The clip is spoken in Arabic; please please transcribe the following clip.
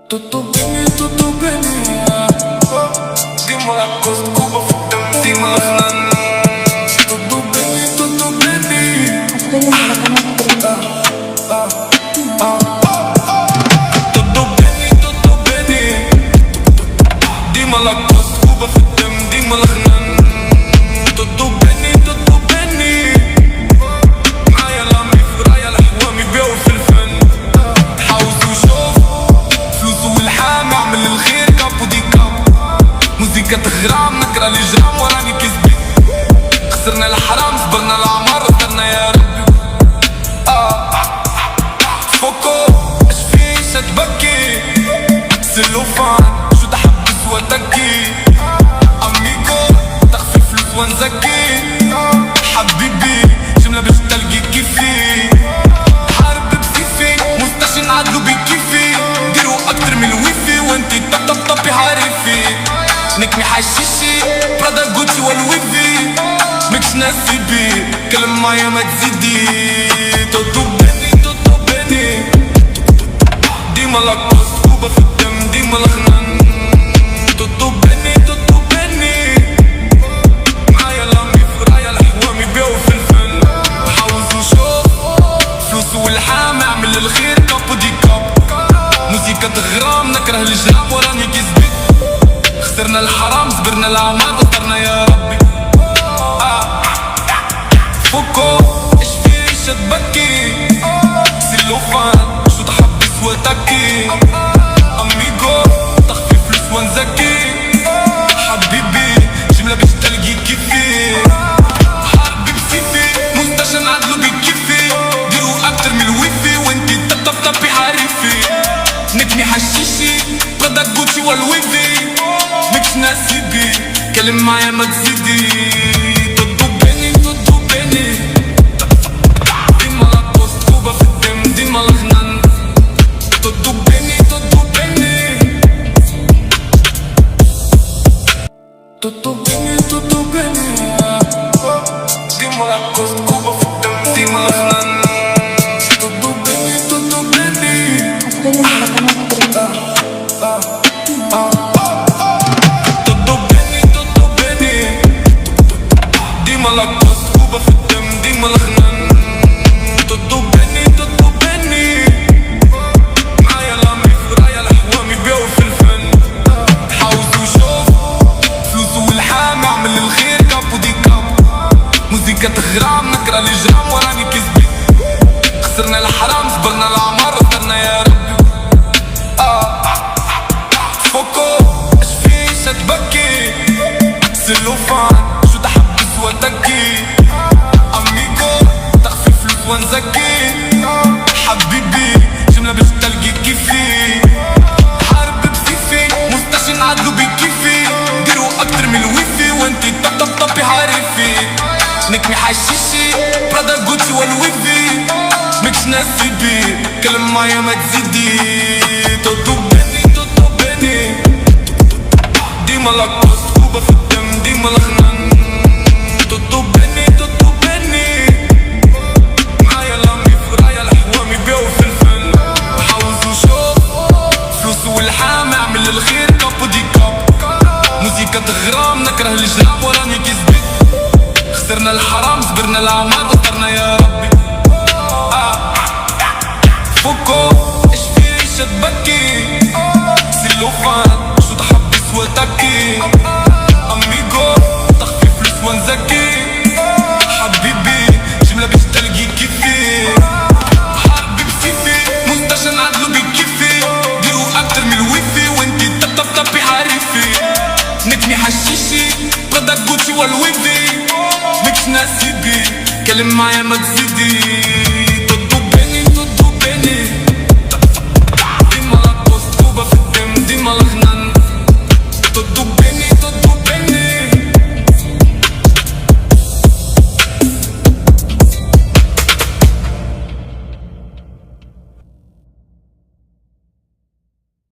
Tutto bene, dimmi la cosa, Cuba fittem, dimmi la fnan. Tutto bene, tutto bene. Tutto bene, dimmi la cosa, Cuba fittem, dimmi la fnan. Tutto bene, tutto bene. معايا لامي فرايا الحوامي بيعوا في الفن. حاوز وشوف فلوس والحام اعمل الخير كاب ودي كاب. موزيكا تغرام نكره الجرام وراني كسبي. خسرنا الحرام صبرنا العمار اخترنا يا ربي. فوكو اش فيش تبكي سلوفان شو تحبس وتكي. اميكو تخفي فلوس ونزكي. حبيبي جملة باش تلقي كيفي. حارب بسيفي مستشي نعدلو بكيفي. ديرو اكتر من الويفي وانتي طبي حارفي. نكمي حشيشي برادا جوتشي والويفي. مكش ناسيبي كلم معايا ما تزيدي. توتو بيني ديما لاكوست كوبا في الدم ديما الخنان. توتو بيني معايا لامي فرايا الحوامي بيعوا في الفن. حاوز وشوف فلوس والحام اعمل الخير كاب ودي كاب. موزيكا تغرام نكره الجرام وراني كسبي. خسرنا الحرام صبرنا العمار اخترنا يا ربي. فوكو اش فيش تبكي سلوفان شو تحبس وتكي. اميغو تخفي فلوس ونزكي. حبيبي جملة باش تلقي كيفي. حاربي بسيفي مستشفى نعدلو بكيفي. ديرو اكتر من الويفي وانتي طبي حارفي. نكني حشيشي برادا جوتشي والويفي. مكش ناسيبي كلم معايا ما تزيدي. توتو بيني ديما لاكوست كوبا في الدم ديما الخنان. توتو بيني ديما لاكوست كوبا في الدم ديما الخنان. توتو بيني توتو بيني ديما لاكوست كوبا في الدم ديما الخنان. توتو بيني معايا لامي فرايا الحوامي بيعوا في الفن. حاوز وشوف فلوس والحام اعمل الخير كاب ودي كاب. موزيكا تغرام نكره الجرام وراني كسبي. خسرنا الحرام صبرنا العمار اخترنا يا ربي. فوكو اش فيش تبكي سلوفان شو تحبس وتكي. اميكو تخفي فلوس ونزكي. حبيبي جملة باش تلقي كيفي. حارب بسيفي مستشي نعدلو بكيفي. ديرو اكتر من الويفي وانتي طبي حارفي. نكمي حشيشي برادا جوتشي والويفي. مكش ناسيبي كلم معايا ما تزيدي. توتو بيني ديما لاكوست كوبا في الدم ديما الخنان. توتو بيني معايا لامي فرايا الحوامي بيعوا في الفن. حاوز وشوف فلوس والحام اعمل الخير كاب ودي كاب. موزيكا تغرام نكره الجرام وراني كسبي. خسرنا الحرام صبرنا العمار اخترنا يا ربي. فوكو اش فيش تبكي سلوفان شو تحبس وتكي. اميغو تخفي فلوس ونزكي. حبيبي جملة باش تلقي كيفي. حاربي بسيفي مستشفى نعدلو بكيفي. ديرو اكتر من الويفي وانتي طبي حارفي. نكني حشيشي برادا جوتشي والويفي. مكش ناسيبي كلم معايا ما تزيدي.